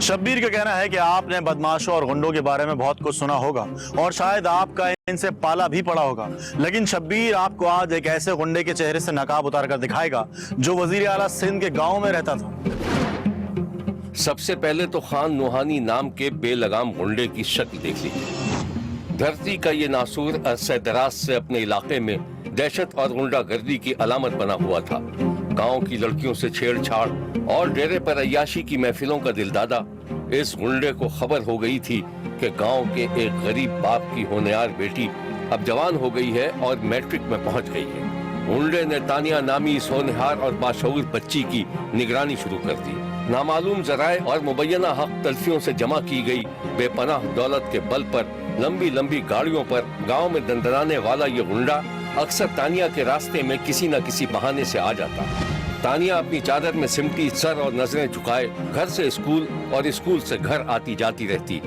शब्बीर का कहना है कि आपने बदमाशों और गुंडों के बारे में बहुत कुछ सुना होगा और शायद आपका इनसे पाला भी पड़ा होगा, लेकिन शब्बीर आपको आज एक ऐसे गुंडे के चेहरे से नकाब उतार कर दिखाएगा जो वजीर आला सिंध के गांव में रहता था। सबसे पहले तो खान नुहानी नाम के बेलगाम गुंडे की शक्ल देख लीजिए। धरती का ये नासूर अरसे दराज से अपने इलाके में दहशत और गुंडागर्दी की अलामत बना हुआ था। गांव की लड़कियों से छेड़छाड़ और डेरे पर अय्याशी की महफिलों का दिलदादा इस गुंडे को खबर हो गई थी कि गांव के एक गरीब बाप की होनहार बेटी अब जवान हो गई है और मैट्रिक में पहुंच गई है। गुंडे ने तानिया नामी इस होनहार और बाशऊर बच्ची की निगरानी शुरू कर दी। नामालूम जराए और मुबैना हक तल्फियों से जमा की गई बेपनाह दौलत के बल पर लंबी लंबी गाड़ियों पर गांव में दंदनाने वाला ये गुंडा अक्सर तानिया के रास्ते में किसी न किसी बहाने से आ जाता। तानिया अपनी चादर में सिमटी सर और नजरें झुकाए घर से स्कूल और स्कूल से घर आती जाती रहती।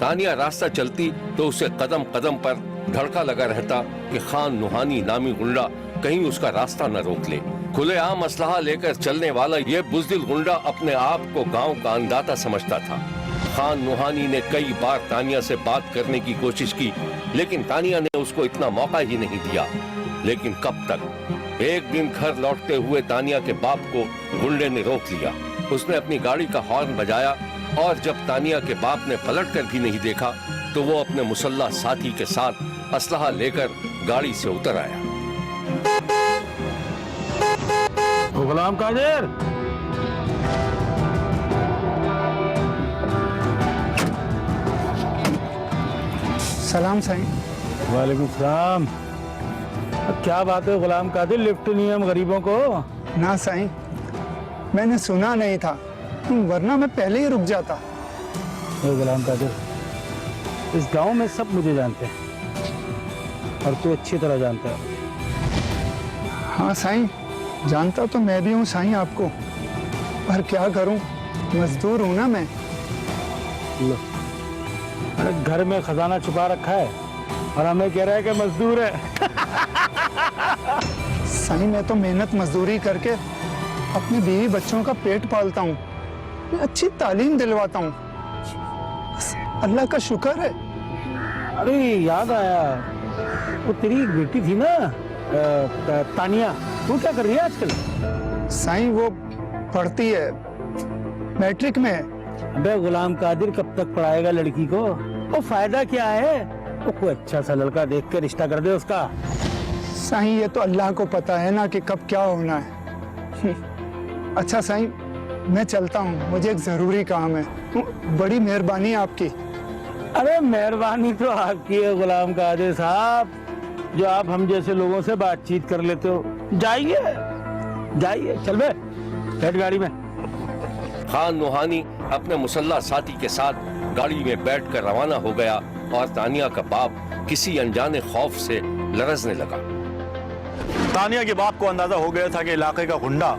तानिया रास्ता चलती तो उसे कदम कदम पर धड़का लगा रहता कि खान नुहानी नामी गुंडा कहीं उसका रास्ता न रोक ले। खुलेआम असलहा लेकर चलने वाला ये बुज़दिल गुंडा अपने आप को गांव का अंदाता समझता था। खान नुहानी ने कई बार तानिया से बात करने की कोशिश की, लेकिन तानिया ने उसको इतना मौका ही नहीं दिया। लेकिन कब तक। एक दिन घर लौटते हुए तानिया के बाप को गुंडे ने रोक लिया। उसने अपनी गाड़ी का हॉर्न बजाया और जब तानिया के बाप ने पलट कर भी नहीं देखा तो वो अपने मुसल्ला साथी के साथ असलहा लेकर गाड़ी से उतर आया। गुलाम कादिर, सलाम साईं। वालेकुम सलाम। क्या बात है गुलाम कादिर, लिफ्ट नहीं है हम गरीबों को? ना साईं, मैंने सुना नहीं था, वरना मैं पहले ही रुक जाता। गुलाम कादिर, इस गांव में सब मुझे जानते हैं और तू अच्छी तरह जानता है। हाँ साईं, जानता तो मैं भी हूँ साईं आपको, पर क्या करूँ, मजदूर हूँ ना मैं। लो, अरे घर में खजाना छुपा रखा है और हमें कह रहा है कि मजदूर है। साईं, मैं तो मेहनत मजदूरी करके अपने बीवी बच्चों का पेट पालता हूँ, अच्छी तालीम दिलवाता हूँ, अल्लाह का शुक्र है। अरे याद आया, वो तेरी एक बेटी थी ना तानिया, वो क्या कर रही है आजकल? साईं, वो पढ़ती है, मैट्रिक में है। अबे गुलाम कादिर, कब तक पढ़ाएगा लड़की को? वो फायदा क्या है? वो कोई अच्छा सा लड़का देख के रिश्ता कर दे उसका। साईं, ये तो अल्लाह को पता है ना कि कब क्या होना है। अच्छा साईं, मैं चलता हूँ, मुझे एक जरूरी काम है। बड़ी मेहरबानी आपकी। अरे मेहरबानी तो आपकी है गुलाम कादिर साहब, जो आप हम जैसे लोगों से बातचीत कर लेते हो। जाइए जाइए, चल बे, बैठ गाड़ी में। खान नुहानी अपने मुसल्ला साथी के साथ गाड़ी में बैठकर रवाना हो गया और तानिया का बाप किसी अनजाने खौफ से लरजने लगा। तानिया के बाप को अंदाजा हो गया था कि इलाके का गुंडा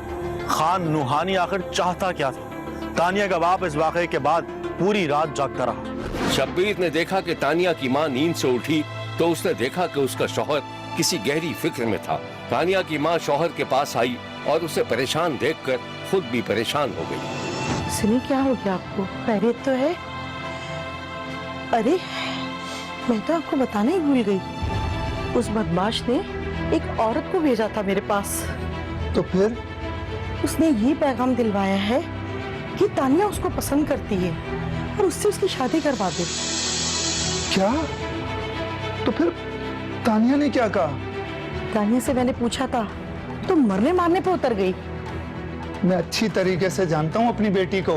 खान नुहानी आखिर चाहता क्या था। तानिया का बाप इस वाकये के बाद पूरी रात जागता रहा। शब्बीर ने देखा कि तानिया की मां नींद से उठी तो उसने देखा कि उसका शौहर किसी गहरी फिक्र में था। तानिया की मां शौहर के पास आई और उसे परेशान देखकर खुद भी परेशान हो गई। सुनिए, क्या हो गया आपको? खैरियत तो है? अरे मैं तो आपको बताना ही भूल गई, उस बदमाश ने एक औरत को भेजा था मेरे पास। तो फिर? उसने ये पैगाम दिलवाया है कि तानिया उसको पसंद करती है और उससे उसकी शादी करवा दे। क्या? तो फिर तानिया ने क्या कहा? तानिया से मैंने पूछा था तो मरने मारने पे उतर गई। मैं अच्छी तरीके से जानता हूँ अपनी बेटी को,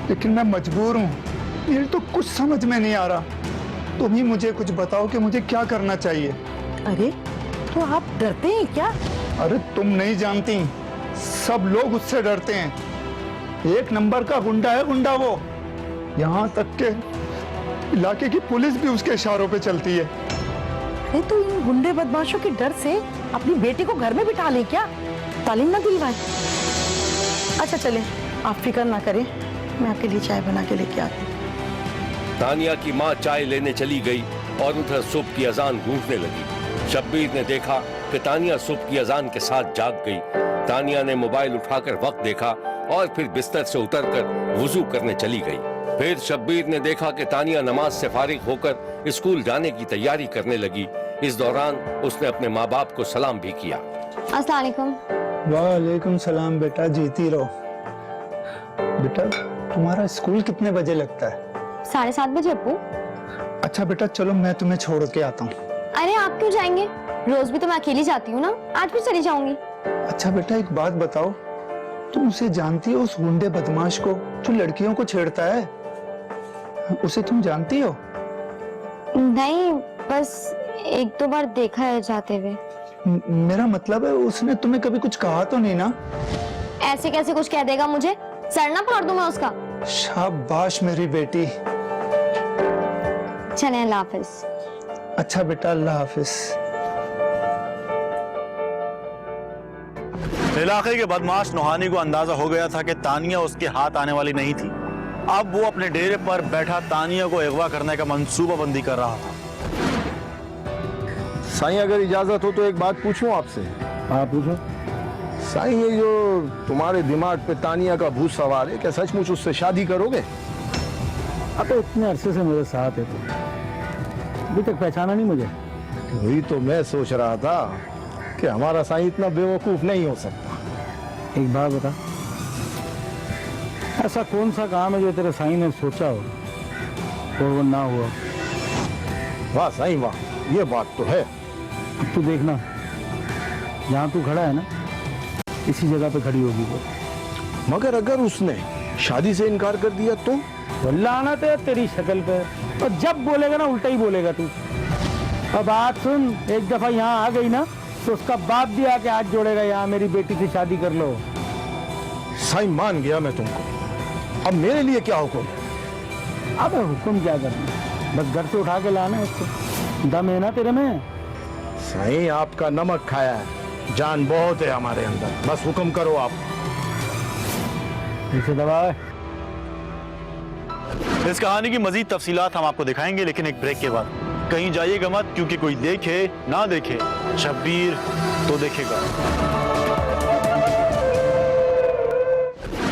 लेकिन मैं मजबूर हूँ, मेरे तो कुछ समझ में नहीं आ रहा। तुम ही मुझे कुछ बताओ कि मुझे क्या करना चाहिए। अरे तो आप डरते हैं क्या? अरे तुम नहीं जानती, सब लोग उससे डरते हैं। एक नंबर का गुंडा है गुंडा वो, यहाँ तक के इलाके की पुलिस भी उसके इशारों पे चलती है। अरे तो इन गुंडे बदमाशों के डर से अपनी बेटी को घर में बिठा लें क्या? तालीम ना दिलवाएं? अच्छा चले, आप फिक्र ना करें, मैं आपके लिए चाय बना के लेके आती हूँ। तानिया की मां चाय लेने चली गई और उधर सुबह की अजान गूंजने लगी। शब्बीर ने देखा कि तानिया सुबह की अजान के साथ जाग गई। तानिया ने मोबाइल उठाकर वक्त देखा और फिर बिस्तर से उतरकर वुजू करने चली गई। फिर शब्बीर ने देखा कि तानिया नमाज से फारिग होकर स्कूल जाने की तैयारी करने लगी। इस दौरान उसने अपने माँ बाप को सलाम भी किया। अस्सलाम वालेकुम। वालेकुम सलाम बेटा, जीती रहो। बेटा तुम्हारा स्कूल कितने बजे लगता है? 7:30 बजे अप्पू। अच्छा बेटा चलो मैं तुम्हें छोड़ के आता हूँ। अरे आप क्यों जाएंगे? रोज भी तो मैं अकेली जाती हूँ ना, आज भी चली जाऊंगी। अच्छा बेटा एक बात बताओ, तुम उसे जानती हो, उस गुंडे बदमाश को जो लड़कियों को छेड़ता है? उसे तुम जानती हो? नहीं, बस 1-2 बार देखा है जाते हुए। मेरा मतलब है उसने तुम्हें कभी कुछ कहा तो नहीं ना? ऐसे कैसे कुछ कह देगा मुझे? सर ना फाड़ दूं मैं उसका। शाबाश मेरी बेटी। चलें, अल्लाह हाफिज। अच्छा बेटा अल्लाह हाफिज। इलाके के बदमाश नोहानी को अंदाजा हो गया था कि तानिया उसके हाथ आने वाली नहीं थी। अब वो अपने डेरे पर बैठा तानिया को अगवा करने का मंसूबाबंदी कर रहा था। साईं अगर इजाजत हो तो एक बात पूछूं आपसे? हाँ पूछो। साईं ये जो तुम्हारे दिमाग पे तानिया का भूत सवार है, क्या सचमुच उससे शादी करोगे? अब तो इतने अरसे से मेरे साथ है, तो अभी तक पहचाना नहीं मुझे। वही तो मैं सोच रहा था कि हमारा साईं इतना बेवकूफ नहीं हो सकता। एक बात बता, ऐसा कौन सा काम है जो तेरे साईं ने सोचा हो और वो ना हुआ? वाह साईं वाह, ये बात तो है। अब तू देखना, जहाँ तू खड़ा है ना, इसी जगह पे खड़ी होगी वो। मगर अगर उसने शादी से इनकार कर दिया तो? लानत है तेरी शक्ल पे, और जब बोलेगा ना उल्टा ही बोलेगा तू। अब बात सुन, एक दफा यहाँ आ गई ना तो उसका बाप भी आके हाथ जोड़ेगा, यहाँ मेरी बेटी से शादी कर लो। साईं मान गया मैं तुमको, अब मेरे लिए क्या हुक्म? अब हुक्म क्या करना, बस घर से उठा के लाना है उसको। दम है ना तेरे में? साईं आपका नमक खाया है, जान बहुत है हमारे अंदर, बस हुक्म करो आप। इसे दबा। इस कहानी की मजीद तफसीलात हम आपको दिखाएंगे, लेकिन एक ब्रेक के बाद। कहीं जाइएगा मत, क्योंकि कोई देखे ना देखे, शब्बीर तो देखेगा।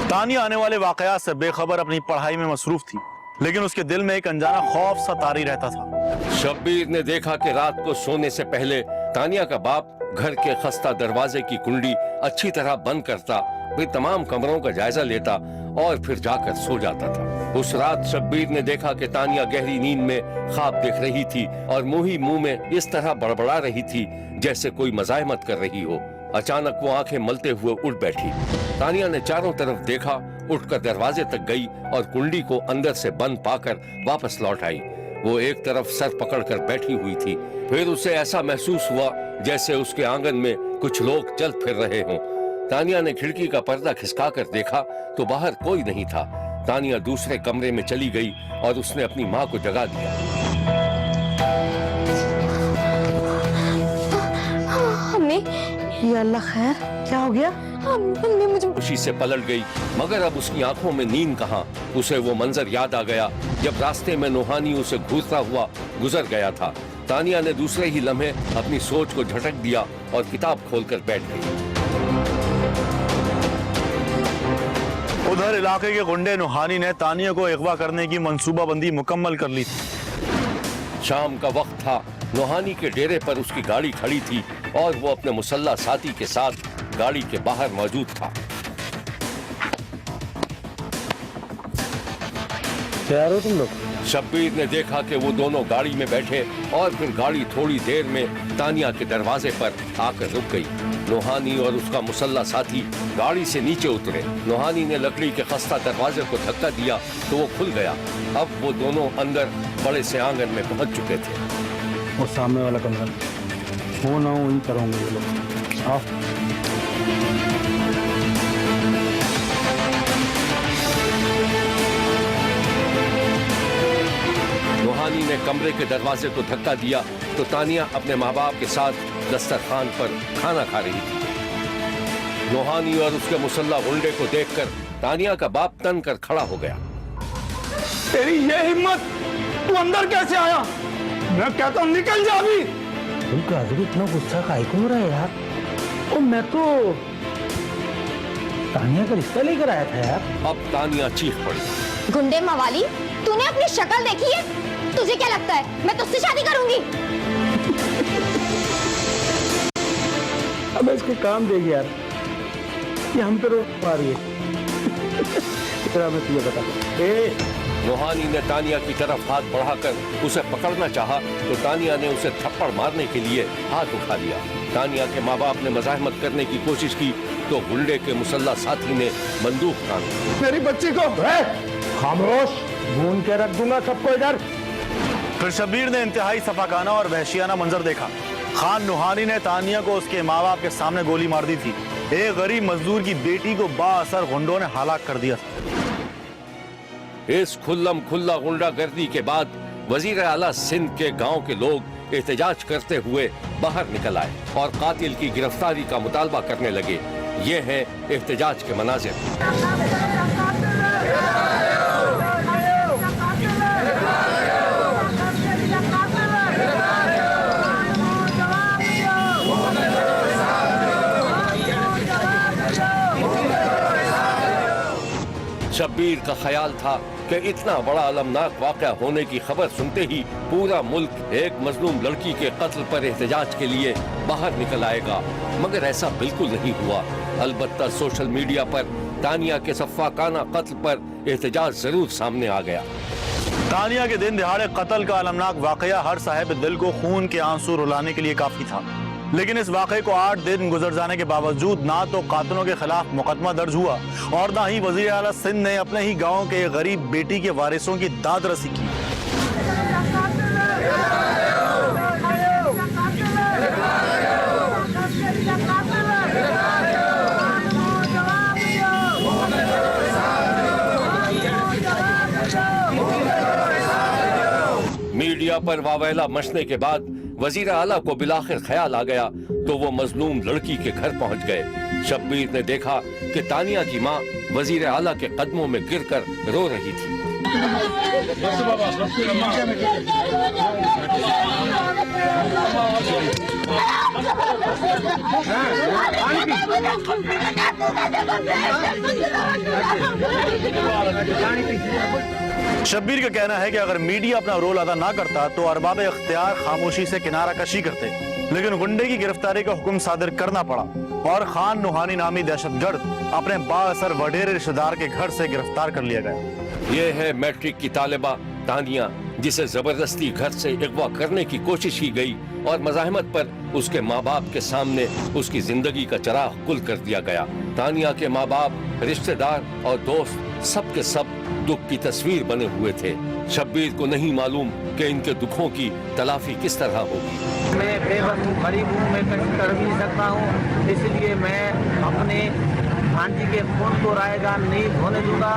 तानिया आने वाले वाकयात से बेखबर अपनी पढ़ाई में मसरूफ थी, लेकिन उसके दिल में एक अनजाना खौफ सा तारी रहता था। शब्बीर ने देखा कि रात को सोने से पहले तानिया का बाप घर के खस्ता दरवाजे की कुंडी अच्छी तरह बंद करता, फिर तमाम कमरों का जायजा लेता और फिर जाकर सो जाता था। उस रात शब्बीर ने देखा कि तानिया गहरी नींद में ख्वाब देख रही थी और मुंह ही मुंह में इस तरह बड़बड़ा रही थी जैसे कोई मज़ाहमत कर रही हो। अचानक वो आंखें मलते हुए उठ बैठी। तानिया ने चारों तरफ देखा, उठकर दरवाजे तक गई और कुंडी को अंदर से बंद पाकर वापस लौट आई। वो एक तरफ सर पकड़कर बैठी हुई थी। फिर उसे ऐसा महसूस हुआ जैसे उसके आंगन में कुछ लोग चल फिर रहे हों। तानिया ने खिड़की का पर्दा खिसकाकर देखा तो बाहर कोई नहीं था। तानिया दूसरे कमरे में चली गई और उसने अपनी माँ को जगा दिया। अम्मी, या अल्लाह खैर, क्या हो गया? अम्मी मुझे खुशी से पलट गई, मगर अब उसकी आंखों में नींद कहाँ। उसे वो मंजर याद आ गया जब रास्ते में नोहानी उसे घूरता हुआ गुजर गया था। तानिया ने दूसरे ही लम्हे अपनी सोच को झटक दिया और किताब खोलकर बैठ गई। उधर इलाके के गुंडे नोहानी ने तानिया को अगवा करने की मंसूबाबंदी मुकम्मल कर ली थी। शाम का वक्त था। नोहानी के डेरे पर उसकी गाड़ी खड़ी थी और वो अपने मुसल्ला साथी के साथ गाड़ी के बाहर मौजूद था। तैयार हो तुम लोग? शब्बीर ने देखा कि वो दोनों गाड़ी में बैठे और फिर गाड़ी थोड़ी देर में तानिया के दरवाजे पर आकर रुक गई। नोहानी और उसका मुसल्ला साथी गाड़ी से नीचे उतरे। नोहानी ने लकड़ी के खस्ता दरवाजे को धक्का दिया तो वो खुल गया। अब वो दोनों अंदर बड़े से आंगन में पहुंच चुके थे। और सामने वाला कमरा वो ना वही करोगे ये लोग। आओ। नोहानी ने कमरे के दरवाजे को धक्का दिया तो तानिया अपने माँ बाप के साथ दस्तरखान पर खाना खा रही थी। नोहानी और उसके मुसल्ला गुंडे को देखकर तानिया का बाप तन कर खड़ा हो गया। तेरी ये हिम्मत, तू अंदर कैसे आया? मैं कहता हूँ निकल जा अभी। तुम इतना गुस्सा काहे को हो रहा है यार? ओ मैं तो तानिया का रिश्ता लेकर आया था यार। अब तानिया चीख पड़ी। गुंडे मवाली, तूने अपनी शक्ल देखी है? तुझे क्या लगता है मैं तुझसे शादी करूंगी? अब इसको काम देगी यार, ये हम पे रोक पा रही है। तेरा मैं तुझे बता, नूहानी ने तानिया की तरफ हाथ बढ़ाकर उसे पकड़ना चाहा तो तानिया ने उसे थप्पड़ मारने के लिए हाथ उठा लिया। तानिया के माँ बाप ने मज़ाहमत करने की कोशिश की तो गुंडे के मुसल्ला साथी ने बंदूक तानी। मेरी बच्ची को खामोश, भून के रख दूंगा सबको इधर। फिर शब्बीर ने इंतहाई सफाकाना और वहशियाना मंजर देखा। खान नूहानी ने तानिया को उसके माँ बाप के सामने गोली मार दी थी। एक गरीब मजदूर की बेटी को बाअसर गुंडों ने हलाक कर दिया। इस खुल्लम खुल्ला गुंडागर्दी के बाद वजीर आला सिंध के गांव के लोग एहतजाज करते हुए बाहर निकल आए और कातिल की गिरफ्तारी का मुतालबा करने लगे। ये है एहतजाज के मनाजिर। शब्बीर का ख्याल था कि इतना बड़ा अलमनाक वाक़या होने की खबर सुनते ही पूरा मुल्क एक मजलूम लड़की के कत्ल पर एहतजाज के लिए बाहर निकल आएगा, मगर ऐसा बिल्कुल नहीं हुआ। अलबत्ता सोशल मीडिया पर तानिया के सफ़ाकाना कत्ल पर एहतजाज जरूर सामने आ गया। तानिया के दिन दिहाड़े कत्ल का अलमनाक वाक़या हर साहिब दिल को खून के आंसू रुलाने के लिए काफी था, लेकिन इस वाक़े को 8 दिन गुजर जाने के बावजूद ना तो कातिलों के खिलाफ मुकदमा दर्ज हुआ और ना ही वज़ीर आला सिंध ने अपने ही गांव के गरीब बेटी के वारिसों की दाद रसी की। मीडिया पर वावेला मचने के बाद वजीर आला को बिलाखिर ख्याल आ गया तो वो मजलूम लड़की के घर पहुंच गए। शब्बीर ने देखा कि तानिया की माँ वजीर आला के कदमों में गिरकर रो रही थी। शब्बीर का कहना है कि अगर मीडिया अपना रोल अदा ना करता तो अरबाब इख्तियार खामोशी से किनारा कशी करते, लेकिन गुंडे की गिरफ्तारी का हुक्म सादिर करना पड़ा और खान नूहानी नामी दहशतगर्द अपने बाअसर वडेरे रिश्तेदार के घर से गिरफ्तार कर लिया गया। ये है मैट्रिक की तालिबा तानिया, जिसे जबरदस्ती घर से अगवा करने की कोशिश की गई और मज़ाहमत पर उसके माँ बाप के सामने उसकी जिंदगी का चिराग कुल कर दिया गया। तानिया के माँ बाप, रिश्तेदार और दोस्त सब के सब दुख की तस्वीर बने हुए थे। शब्बीर को नहीं मालूम कि इनके दुखों की तलाफी किस तरह होगी। मैं बेबस हूँ, गरीब हूँ, मैं कुछ कर भी नहीं सकता हूँ, इसलिए मैं अपने भांजी के खून को रायगा नहीं होने दूंगा।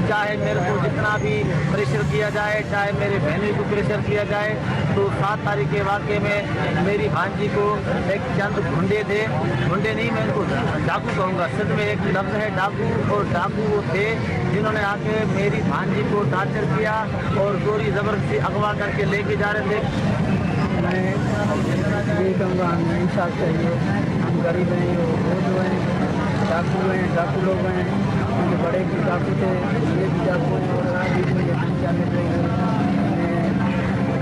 चाहे मेरे को जितना भी प्रेशर किया जाए, चाहे मेरे बहनों को प्रेशर किया जाए, तो 7 तारीख के वाक़े में मेरी भांजी को एक चंद गुंडे थे, गुंडे नहीं मैं इनको डाकू कहूँगा, सिर्फ में एक लफ्ज़ है डाकू, और डाकू वो थे जिन्होंने आके मेरी भांजी को टार्चर किया और चोरी ज़बरदस्ती अगवा करके लेके जा रहे थे। मैं ये कहूँगा हमें इंसाफ चाहिए, हम गरीब हैं, वो जो हैं डाकू हैं, डाकू लोग हैं, उनके बड़े भी डाकू थे, ये भी डाकू हैं और आगे भी ये जाने देंगे।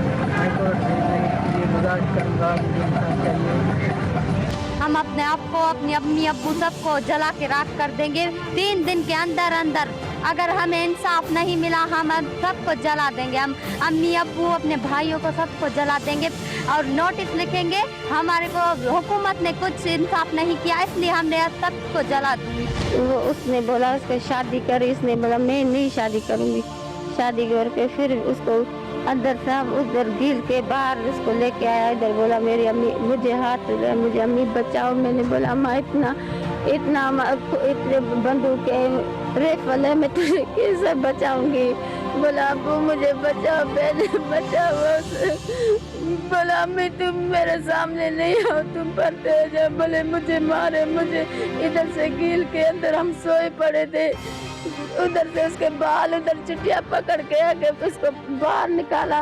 मैं हाईकोर्ट से ये गुजारिश करूँगा मुझे इंसाफ चाहिए। हम अपने आप को, अपनी अम्मी अब्बू सबको जला के राख कर देंगे। 3 दिन के अंदर अंदर अगर हमें इंसाफ नहीं मिला हम सबको जला देंगे। हम अम्मी अब्बू, अपने भाइयों को सबको जला देंगे और नोटिस लिखेंगे हमारे को हुकूमत ने कुछ इंसाफ नहीं किया, इसलिए हमने सबको जला दी। वो उसने बोला उसको शादी करी, इसने बोला मैं नहीं शादी करूँगी। शादी करके फिर उसको अंदर से हम उधर गिर के बाहर उसको लेके आया, इधर बोला मेरी अम्मी मुझे हाथ दे, मुझे अम्मी बचाओ। मैंने बोला अम्मा इतना इतने बंदूक रेफल है, मैं तुझे कैसे बचाऊंगी। बोला अब्बू मुझे बचाओ, पहले बचाओ। बोला अम्मी तुम मेरे सामने नहीं हो, तुम पढ़ते हो जा। बोले मुझे मारे, मुझे इधर से गिल के अंदर हम सोए पड़े थे, उधर से उसके बाल उधर चुटिया पकड़ के आके उसको बाहर निकाला।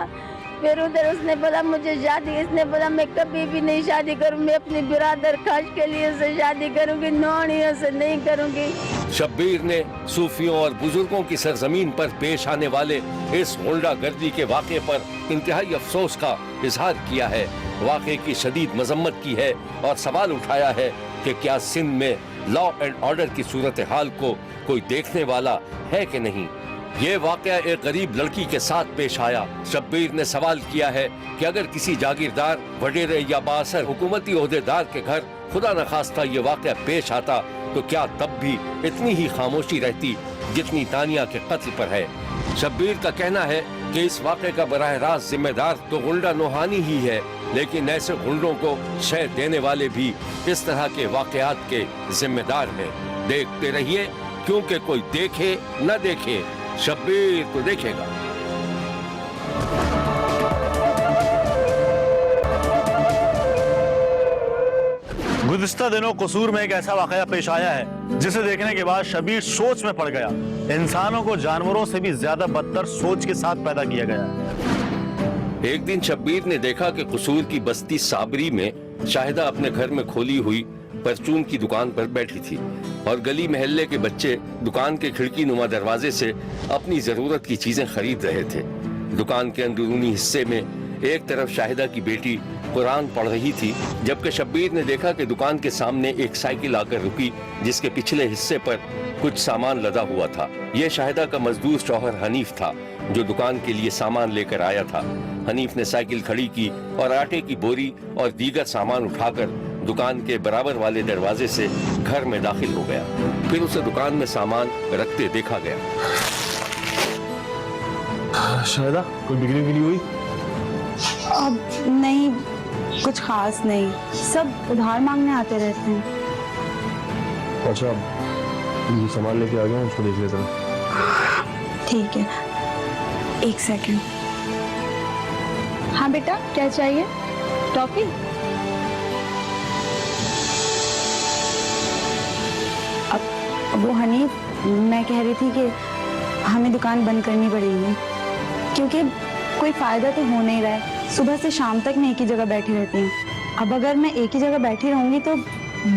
फिर उधर उसने बोला मुझे शादी, इसने बोला मैं कभी भी नहीं शादी करूँ, मैं अपनी बिरादर खास के लिए से शादी करूँगी, नौनियों से नहीं करूँगी। शब्बीर ने सूफियों और बुजुर्गों की सरजमीन पर पेश आने वाले इस गुंडागर्दी के वाक़े पर इंतहाई अफसोस का इजहार किया है। वाक़े की शदीद मजम्मत की है और सवाल उठाया है कि क्या सिंध में लॉ एंड ऑर्डर की सूरत हाल को कोई देखने वाला है कि नहीं। ये वाक़या एक गरीब लड़की के साथ पेश आया। शब्बीर ने सवाल किया है कि अगर किसी जागीरदार, वडेरे या बाअसर हुकूमती ओहदेदार के घर खुदा न खास्ता ये वाक़या पेश आता तो क्या तब भी इतनी ही खामोशी रहती जितनी तानिया के कत्ल पर है। शब्बीर का कहना है कि इस वाक़े का बराह रास्त जिम्मेदार तो गुंडा नोहानी ही है, लेकिन ऐसे गुंडों को शय देने वाले भी इस तरह के वाक़यात के जिम्मेदार हैं। देखते रहिए, क्योंकि कोई देखे न देखे, शब्बीर तो देखेगा। गुज़िश्ता दिनों कसूर में एक ऐसा वाक़या पेश आया है जिसे देखने के बाद शब्बीर सोच में पड़ गया। इंसानों को जानवरों से भी ज्यादा बदतर सोच के साथ पैदा किया गया है। एक दिन शब्बीर ने देखा कि कसूर की बस्ती साबरी में शाहिदा अपने घर में खोली हुई परचून की दुकान पर बैठी थी और गली मोहल्ले के बच्चे दुकान के खिड़की नुमा दरवाजे से अपनी जरूरत की चीजें खरीद रहे थे। दुकान के अंदरूनी हिस्से में एक तरफ शाहिदा की बेटी कुरान पढ़ रही थी, जबकि शब्बीर ने देखा कि दुकान के सामने एक साइकिल आकर रुकी जिसके पिछले हिस्से पर कुछ सामान लदा हुआ था। यह शाहिदा का मजदूर शौहर हनीफ था जो दुकान के लिए सामान लेकर आया था। हनीफ ने साइकिल खड़ी की और आटे की बोरी और दीगर सामान उठाकर दुकान के बराबर वाले दरवाजे से घर में दाखिल हो गया। फिर उसे दुकान में सामान रखते देखा गया। शाहिदा, कोई बिक्री नहीं हुई? अब नहीं, कुछ खास नहीं, सब उधार मांगने आते रहते हैं। अच्छा, ये सामान लेके आ गया हूँ, उसको देख लेता हूँ। ठीक है, एक सेकंड। हाँ बेटा, क्या चाहिए? टॉफी? अब वो हनीफ, मैं कह रही थी कि हमें दुकान बंद करनी पड़ेगी क्योंकि कोई फायदा तो हो नहीं रहा है। सुबह से शाम तक मैं एक ही जगह बैठी रहती हूँ। अब अगर मैं एक ही जगह बैठी रहूंगी तो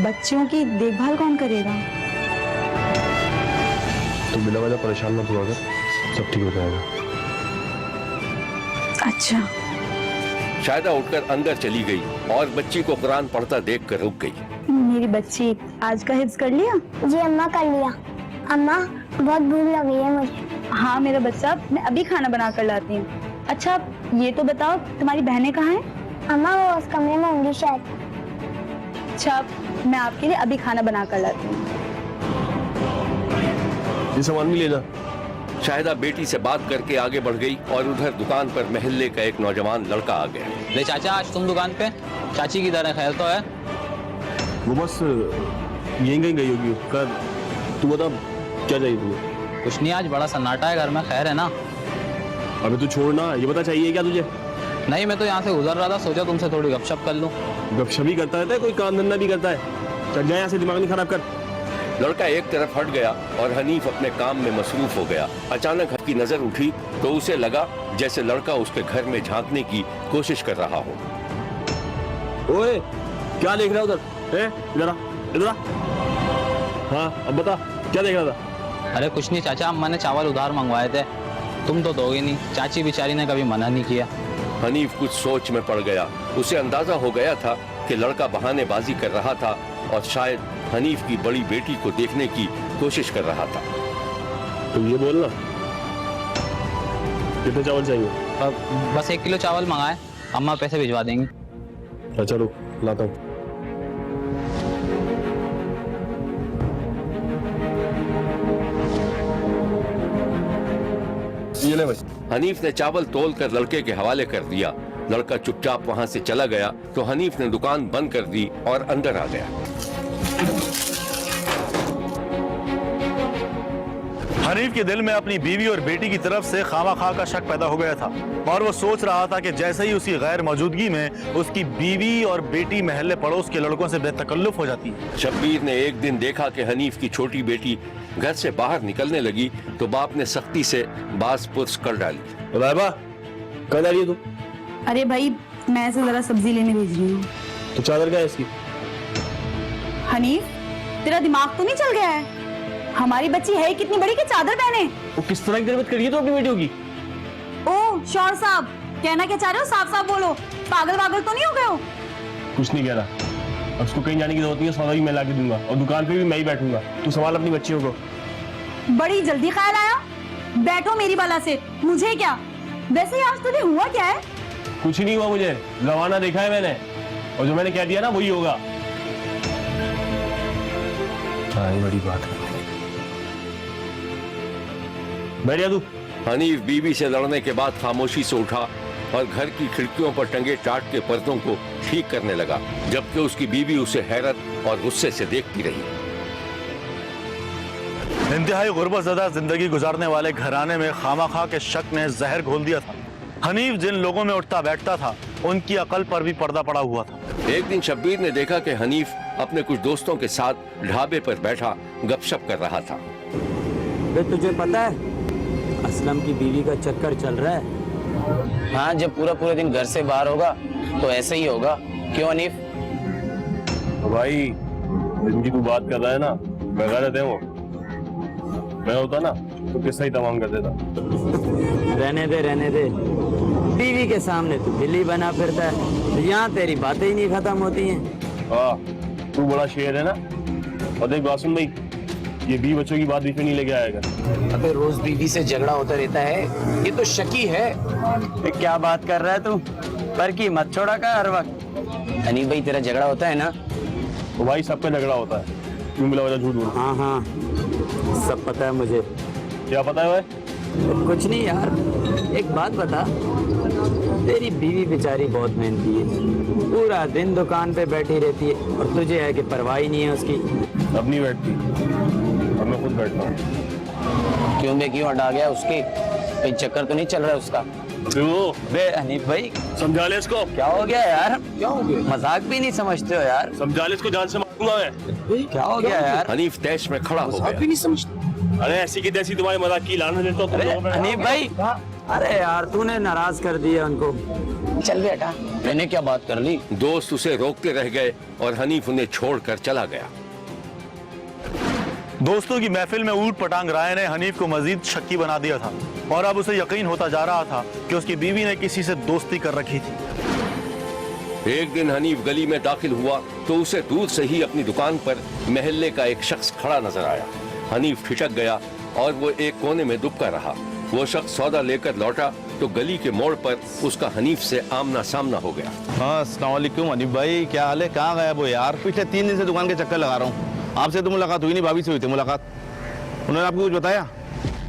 बच्चों की देखभाल कौन करेगा? तो बिना वजह परेशान मत हुआ कर, सब ठीक हो जाएगा। अच्छा। शाहिदा उठकर अंदर चली गई और बच्ची को कुरान पढ़ता देखकर रुक गई। मेरी बच्ची आज का हिफ्ज कर लिया? जी अम्मा, कर लिया। अम्मा, बहुत भूख लगी है मुझे। हाँ मेरा बच्चा, मैं अभी खाना बना कर लाती हूँ। अच्छा ये तो बताओ, तुम्हारी बहनें कहाँ हैं? अम्मा वो उस कमरे में होंगी शायद। अच्छा, मैं आपके लिए अभी खाना बना कर लाती हूँ। ये सामान भी ले जा। शाहिदा बेटी से बात करके आगे बढ़ गई और उधर दुकान पर मोहल्ले का एक नौजवान लड़का आ गया। ले चाचा, आज तुम दुकान पे? चाची की तरह ख्याल तो है? वो बस यहीं कहीं गई होगी। कर, तू बता क्या चाहिए तुम्हें? कुछ नहीं, आज बड़ा सन्नाटा है घर में, खैर है ना? अबे तू छोड़ना, ये बता चाहिए क्या तुझे? नहीं, मैं तो यहाँ से गुजर रहा था, सोचा तुमसे थोड़ी गपशप कर लूँ। गपशप भी करता रहता है, कोई काम धंधा भी करता है। चल जाए यहाँ से, दिमाग नहीं खराब कर। लड़का एक तरफ हट गया और हनीफ अपने काम में मसरूफ हो गया। अचानक की नजर उठी तो उसे लगा जैसे लड़का उसके घर में झांकने की कोशिश कर रहा हो। ओए, क्या देख रहा है उधर? इधर आ, इधर आ। हाँ अब बता, क्या देख रहा था? अरे कुछ नहीं चाचा, अम्मा ने चावल उधार मंगवाए थे, तुम तो दोगे नहीं। चाची बेचारी ने कभी मना नहीं किया। हनीफ कुछ सोच में पड़ गया। उसे अंदाजा हो गया था कि लड़का बहानेबाजी कर रहा था और शायद हनीफ की बड़ी बेटी को देखने की कोशिश कर रहा था। तो ये बोलना, कितने चावल चाहिए? बस 1 किलो चावल मंगाए, अम्मा पैसे भिजवा देंगे। अच्छा रुक, लाता हूँ। ये ले भाई। हनीफ ने चावल तोल कर लड़के के हवाले कर दिया। लड़का चुपचाप वहाँ से चला गया तो हनीफ ने दुकान बंद कर दी और अंदर आ गया। हनीफ के दिल में अपनी बीवी और बेटी की तरफ से खामा-खा का शक पैदा हो गया था और वो सोच रहा था कि जैसे ही उसकी गैर मौजूदगी में उसकी बीवी और बेटी महल्ले पड़ोस के लड़कों से बेतकल्लुफ हो जाती है। शब्बीर ने एक दिन देखा कि हनीफ की छोटी बेटी घर से बाहर निकलने लगी तो बाप ने सख्ती से बाज पुर्स कर डाली। रायबा, कहाँ जा रही है तू? अरे भाई मैं ऐसे जरा सब्जी लेने भेज रही हूँ। तो चादर क्या है इसकी? हनीफ तेरा दिमाग तो नहीं चल गया है? हमारी बच्ची है ही कितनी बड़ी कि चादर पहने। वो किस तरह की गिरफ्त करिए तो अपनी बेटियों की? ओ शौर साहब, कहना क्या चाह रहे हो? साफ साफ बोलो, पागल वागल तो नहीं हो गए हो? कुछ नहीं कह रहा। उसको कहीं जाने की जरूरत नहीं है, सौदा भी मैं ला के दूंगा और दुकान पे भी मैं ही बैठूंगा। तू संभाल अपनी बच्चियों को। बड़ी जल्दी ख्याल आया? बैठो मेरी बला से, मुझे क्या? वैसे आज तुझे हुआ क्या है? कुछ नहीं हुआ मुझे, जमाना देखा है मैंने और जो मैंने कह दिया ना वही होगा। हाँ ये बड़ी बात है। बैठ जा तू। हनीफ बीवी से लड़ने के बाद खामोशी से उठा और घर की खिड़कियों पर टंगे टाट के पर्दों को ठीक करने लगा, जबकि उसकी बीवी उसे हैरत और गुस्से से देखती रही। इंतहाई गुर्बतज़दा जिंदगी गुजारने वाले घराने में खामाखा के शक ने जहर घोल दिया था। हनीफ जिन लोगों में उठता बैठता था उनकी अकल पर भी पर्दा पड़ा हुआ था। एक दिन शब्बीर ने देखा कि हनीफ अपने कुछ दोस्तों के साथ ढाबे पर बैठा गपशप कर रहा था। तुझे पता है असलम की बीवी का चक्कर चल रहा है? हाँ, जब पूरा दिन घर से बाहर होगा तो ऐसे ही होगा। क्यों हनीफ? तो भाई जिनकी तू बात कर रहा है ना, मैं गलत है वो। मैं होता ना तो किस्सा ही तमाम कर देता। रहने दे। बीवी के सामने तू बिल्ली बना फिरता है, यहाँ तेरी बातें ही नहीं खत्म होती हैं। हाँ तू बड़ा शेर है ना। और देख बात सुन भाई, ये 20 बच्चों की बात बीच में नहीं लेके आएगा। अबे रोज बीवी से झगड़ा होता रहता है, ये तो शकी है। क्या बात कर रहा है तू? पर की मत छोड़ा का हर वक्त। हनीफ भाई तेरा झगड़ा होता है ना? तो भाई सबका झगड़ा होता है, क्यों बिला वजह झूठ बोल? हाँ सब पता है मुझे। क्या पता है भाई? कुछ नहीं यार, एक बात बता, तेरी बीवी बेचारी बहुत मेहनती है, पूरा दिन दुकान पे बैठी रहती है और तुझे है कि परवाह ही नहीं है उसकी। अब नहीं बैठती और मैं खुद बैठता हूँ। क्यों बे, क्यों हटा गया उसके? कोई चक्कर तो नहीं चल रहा है उसका? बे हनीफ भाई समझा ले इसको। क्या हो गया यार? क्या हो गया? मजाक भी नहीं समझते हो यार? समझा ले इसको, जान से मारूंगा मैं। क्या हो गया यार? हनीफ तैश में खड़ा हो गया। नहीं समझते। अरे ऐसी की तैसी तुम्हारी मजाक की लाना देता हूँ। अरे हनीफ भाई, अरे यार तूने नाराज कर दिया उनको। चल बे हटा, मैंने क्या बात कर ली? दोस्त उसे रोकते रह गए और हनीफ उन्हें छोड़कर चला गया। दोस्तों की महफिल में ऊट पटांग राय ने हनीफ को मजीद शक्की बना दिया था और अब उसे यकीन होता जा रहा था कि उसकी बीवी ने किसी से दोस्ती कर रखी थी। एक दिन हनीफ गली में दाखिल हुआ तो उसे दूर से ही अपनी दुकान पर महल्ले का एक शख्स खड़ा नजर आया। हनीफ ठिठक गया और वो एक कोने में दुबका रहा। वो शख्स सौदा लेकर लौटा तो गली के मोड़ पर उसका हनीफ से आमना सामना हो गया। हाँ अस्सलाम वालेकुम हनीफ भाई, क्या हाल है? कहाँ गया वो यार? पिछले 3 दिन से दुकान के चक्कर लगा रहा हूँ। आपसे तो मुलाकात हुई नहीं, भाभी से हुई थी मुलाकात। उन्होंने आपको कुछ बताया?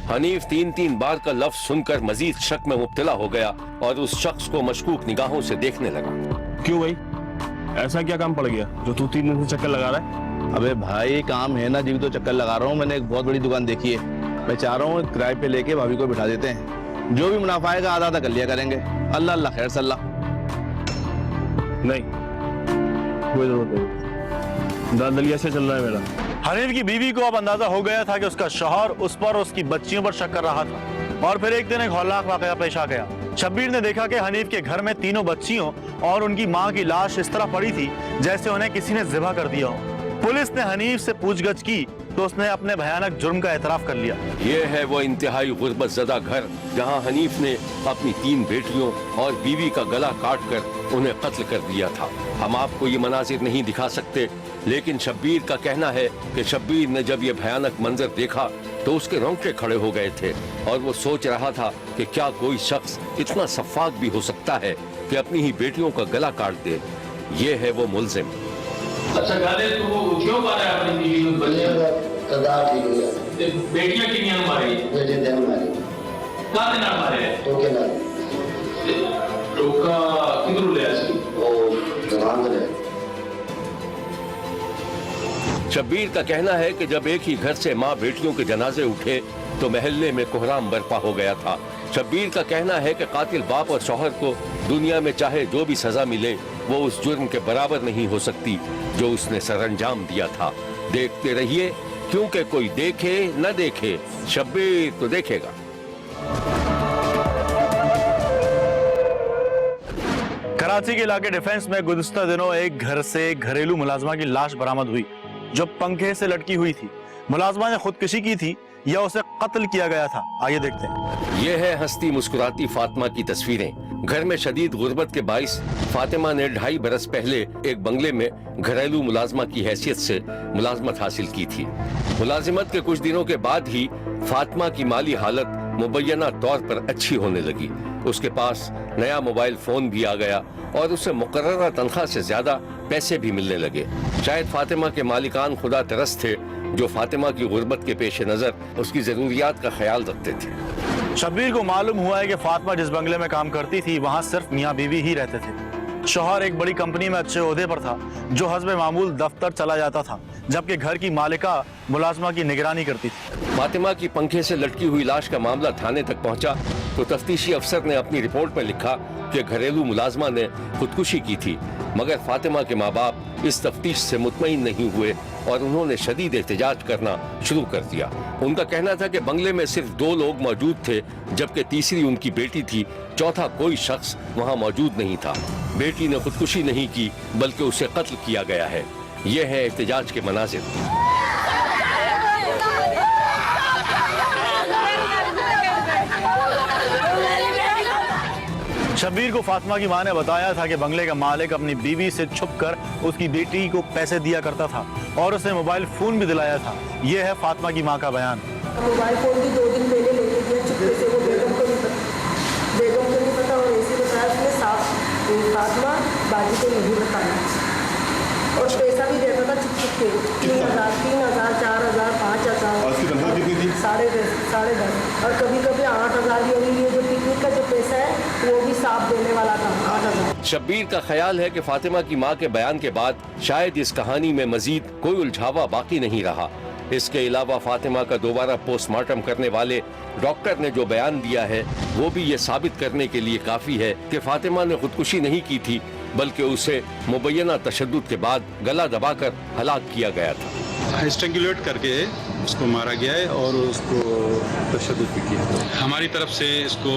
हनीफ 3 बार का लफ्ज सुनकर मजीद शक में मुब्तला हो गया और उस शख्स को मशकूक निगाहों से देखने लगा। क्यों भाई, ऐसा क्या काम पड़ गया जो तू 3 दिन से चक्कर लगा रहा है? अबे भाई काम है ना, जीव तो चक्कर लगा रहा हूँ। मैंने एक बहुत बड़ी दुकान देखी है, मैं चाह रहा हूँ किराए पे लेके भाभी को बिठा देते हैं। जो भी मुनाफा आएगा आधा आधा कर लिया करेंगे। अल्लाह अल्लाह खैर सल्लाह। नहीं कोई जरूरत नहीं, दादलिया से चल रहा है मेरा। हनीफ की बीवी को अब अंदाजा हो गया था कि उसका शौहर उस पर और उसकी बच्चियों पर शक कर रहा था। और फिर एक दिन एक हौलनाक वाकया पेश आ गया। शब्बीर ने देखा कि हनीफ के घर में तीनों बच्चियों और उनकी मां की लाश इस तरह पड़ी थी जैसे उन्हें किसी ने ज़िबा कर दिया हो। पुलिस ने हनीफ से पूछगछ की तो उसने अपने भयानक जुर्म का एतराफ कर लिया। ये है वो इंतहाई गुर्बतज़दा घर जहाँ हनीफ ने अपनी 3 बेटियों और बीवी का गला काट कर उन्हें कत्ल कर दिया था। हम आपको ये मनाजिर नहीं दिखा सकते, लेकिन शब्बीर का कहना है कि शब्बीर ने जब ये भयानक मंजर देखा तो उसके रोंगटे खड़े हो गए थे और वो सोच रहा था कि क्या कोई शख्स इतना सफाक भी हो सकता है कि अपनी ही बेटियों का गला काट दे। ये है वो मुल्जिम। अच्छा गाले तू क्यों मारा है अपनी बीवी को? सरदार ठीक हो गया। बेटियां कितनी मारी? बेटे दिन मारे। कहाँ दिन मारे? तो के ना टोका किधर ले आसी? वो जवान ले। शब्बीर का कहना है कि जब एक ही घर से माँ बेटियों के जनाजे उठे तो महल्ले में कोहराम बर्पा हो गया था। शब्बीर का कहना है कि कातिल बाप और शौहर को दुनिया में चाहे जो भी सजा मिले वो उस जुर्म के बराबर नहीं हो सकती जो उसने सरअंजाम दिया था। देखते रहिए, क्योंकि कोई देखे न देखे शब्बीर तो देखेगा। कराची के इलाके डिफेंस में गुज़िश्ता दिनों एक घर से घरेलू मुलाजमा की लाश बरामद हुई जो पंखे से लटकी हुई थी। मुलाजमा ने खुदकुशी की थी या उसे कत्ल किया गया था, आइए देखते हैं। यह है हंसती मुस्कुराती फातिमा की तस्वीरें। घर में शदीद गुर्बत के बाइस फातिमा ने 2.5 बरस पहले एक बंगले में घरेलू मुलाजमा की हैसियत से मुलाजमत हासिल की थी। मुलाजिमत के कुछ दिनों के बाद ही फातिमा की माली हालत मुबैना तौर पर अच्छी होने लगी। उसके पास नया मोबाइल फोन भी आ गया और उसे मुकर्ररा तनख्वाह से ज्यादा पैसे भी मिलने लगे। शायद फातिमा के मालिकान खुदा तरस थे जो फातिमा की गुर्बत के पेश नजर उसकी जरूरियात का ख्याल रखते थे। शब्बीर को मालूम हुआ है कि फातिमा जिस बंगले में काम करती थी वहाँ सिर्फ मियाँ बीवी ही रहते थे। शौहर एक बड़ी कंपनी में अच्छे ओहदे पर था जो हस्बे मामूल दफ्तर चला जाता था, जबकि घर की मालिका मुलाजमा की निगरानी करती थी। फातिमा की पंखे से लटकी हुई लाश का मामला थाने तक पहुंचा तो तफ्तीशी अफसर ने अपनी रिपोर्ट में लिखा कि घरेलू मुलाजमा ने खुदकुशी की थी, मगर फातिमा के माँ बाप इस तफ्तीश से मुतमईन नहीं हुए और उन्होंने शदीद एहतजाज करना शुरू कर दिया। उनका कहना था कि बंगले में सिर्फ 2 लोग मौजूद थे, जबकि तीसरी उनकी बेटी थी, चौथा कोई शख्स वहाँ मौजूद नहीं था। बेटी ने खुदकुशी नहीं की बल्कि उसे कत्ल किया गया है। ये है एहतजाज के मनाजिर। शब्बीर को फातिमा की मां ने बताया था कि बंगले का मालिक अपनी बीवी से छुपकर उसकी बेटी को पैसे दिया करता था और उसे मोबाइल फोन भी दिलाया था। यह है फातिमा की मां का बयान। मोबाइल फोन भी 2 दिन पहले लेके दिया चुपके से, वो बेगम को नहीं पता और ऐसे बताया उसने साफ फातिमा बाजी को नहीं बताया और पैसा भी देता था चुप चुप के 3,000, 4,000, 5,000, 10,500 और कभी कभी 8,000 भी होगी। ये जो पिकनिक का जो पैसा है वो भी साफ देने वाला था 8,000। शब्बीर का ख्याल है कि फातिमा की मां के बयान के बाद शायद इस कहानी में मजीद कोई उलझावा बाकी नहीं रहा। इसके अलावा फातिमा का दोबारा पोस्टमार्टम करने वाले डॉक्टर ने जो बयान दिया है वो भी ये साबित करने के लिए काफी है कि फातिमा ने खुदकुशी नहीं की थी बल्कि उसे मुबैना तशद्दुद के बाद गला दबाकर हलाक किया गया था। स्ट्रैंगुलेट करके उसको मारा गया है और उसको तशद्दुद भी किया। हमारी तरफ से इसको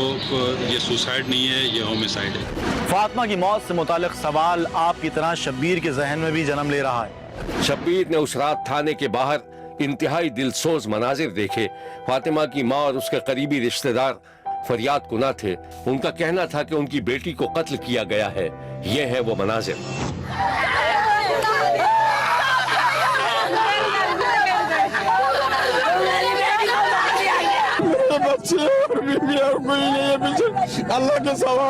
ये सुसाइड नहीं है, ये होमिसाइड है। फातिमा की मौत से मुतालिक सवाल आपकी तरह शब्बीर के जहन में भी जन्म ले रहा है। शब्बीर ने उस रात थाने के बाहर इंतहाई दिलसोज मनाजिर देखे। फातिमा की माँ और उसके करीबी रिश्तेदार फरियाद कुना थे। उनका कहना था कि उनकी बेटी को कत्ल किया गया है। ये है वो मनाजिर। बच्चे और बीवी और कोई नहीं है पीछे, अल्लाह के सिवा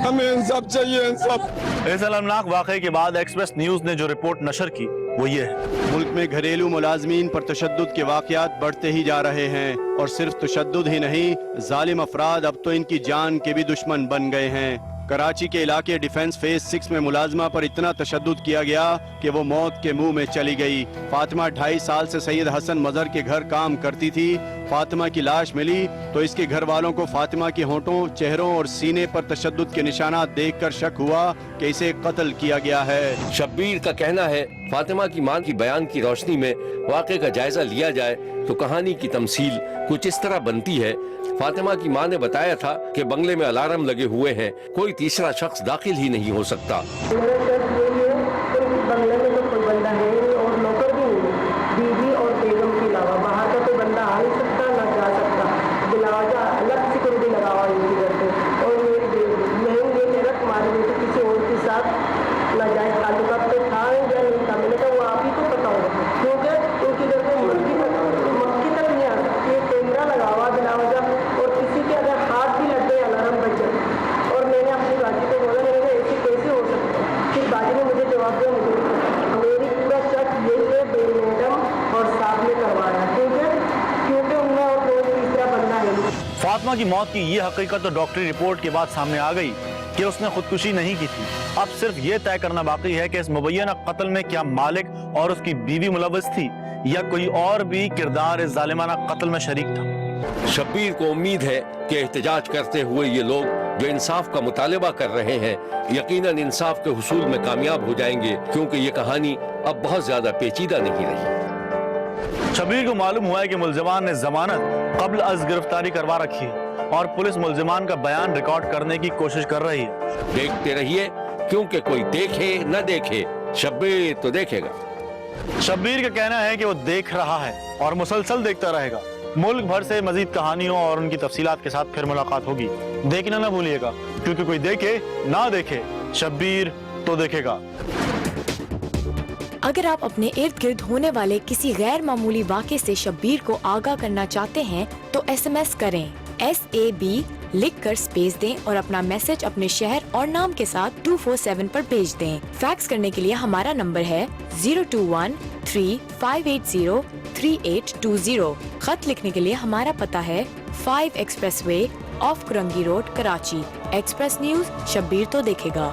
हमें इंसाफ चाहिए, इंसाफ। इस अलमनाक वाक़े के बाद एक्सप्रेस न्यूज ने जो रिपोर्ट नशर की वो ये है। मुल्क में घरेलू मुलाजमीन पर तशद्दुद के वाक़यात बढ़ते ही जा रहे हैं और सिर्फ तशद्दुद ही नहीं, जालिम अफराद अब तो इनकी जान के भी दुश्मन बन गए हैं। कराची के इलाके डिफेंस फेज 6 में मुलाजमा पर इतना तशद्दुद किया गया कि वो मौत के मुंह में चली गई। फातिमा 2.5 साल से सैयद हसन मजहर के घर काम करती थी। फातिमा की लाश मिली तो इसके घर वालों को फातिमा के होंठों, चेहरों और सीने पर तशद्दुद के निशानात देखकर शक हुआ कि इसे कत्ल किया गया है। शब्बीर का कहना है फातिमा की मां की बयान की रोशनी में वाक़े का जायजा लिया जाए तो कहानी की तमसील कुछ इस तरह बनती है। फातिमा की मां ने बताया था कि बंगले में अलार्म लगे हुए हैं, कोई तीसरा शख्स दाखिल ही नहीं हो सकता। बंगले में तो कोई बंदा है और नौकर भी नहीं, बीवी और बेगम के अलावा बाहर का कोई बंदा आ नहीं सकता, ना जा सकता। दरवाजा अलग सिक्योरिटी लगा हुआ है इनके घर पे और मेरे मेरा तुम्हारे बेटे किसी और के साथ नाजायज ताल्लुकात पे था या नहीं था। मैंने कहा वो आप ही को पता होगा क्योंकि उनके घर पे मक्की तक नहीं आ सकती है। कैमरा लगा हुआ दरवाजा और किसी के अगर हाथ भी लग गए अलार्म बजे। और मैंने अपनी बाजी को बोला, मैंने कहा ऐसे कैसे हो सकता है। फिर बाजी ने मुझे जवाब दिया, मेरी पूरा शक यही है बेमैडम और साहब ने करवाया क्योंकि उनमें और कोई तीसरा बंदा है। फातिमा की मौत की ये हकीकत तो डॉक्टरी रिपोर्ट के बाद सामने आ गई कि उसने खुदकुशी नहीं की थी। अब सिर्फ ये तय करना बाकी है कि इस मुबैना कत्ल में क्या मालिक और उसकी बीवी मुलव्वस थी या कोई और भी किरदार इस जालिमाना कत्ल में शरीक था। शब्बीर को उम्मीद है कि एहतजाज करते हुए ये लोग जो इंसाफ का मुतालबा कर रहे हैं यकीनन इंसाफ के हुसूल में कामयाब हो जाएंगे, क्योंकि ये कहानी अब बहुत ज्यादा पेचीदा नहीं रही। शब्बीर को मालूम हुआ है कि मुल्जिमान ने जमानत कब्ल अज गिरफ्तारी करवा रखी है और पुलिस मुल्जिमान का बयान रिकॉर्ड करने की कोशिश कर रही है। देखते रहिए क्योंकि कोई देखे न देखे, शब्बीर तो देखेगा। शब्बीर का कहना है कि वो देख रहा है और मुसलसल देखता रहेगा। मुल्क भर से मजीद कहानियों और उनकी तफसीलात के साथ फिर मुलाकात होगी। देखना ना भूलिएगा, क्योंकि कोई देखे ना देखे, शब्बीर तो देखेगा। अगर आप अपने इर्द गिर्द होने वाले किसी गैर मामूली वाक़े से शब्बीर को आगाह करना चाहते हैं तो SMS करें SAB लिखकर स्पेस दें और अपना मैसेज अपने शहर और नाम के साथ 247 पर भेज दें। फैक्स करने के लिए हमारा नंबर है 021-3580-3820। खत लिखने के लिए हमारा पता है 5 expressway of Korangi road, Karachi. Express news, Shabbir तो देखेगा।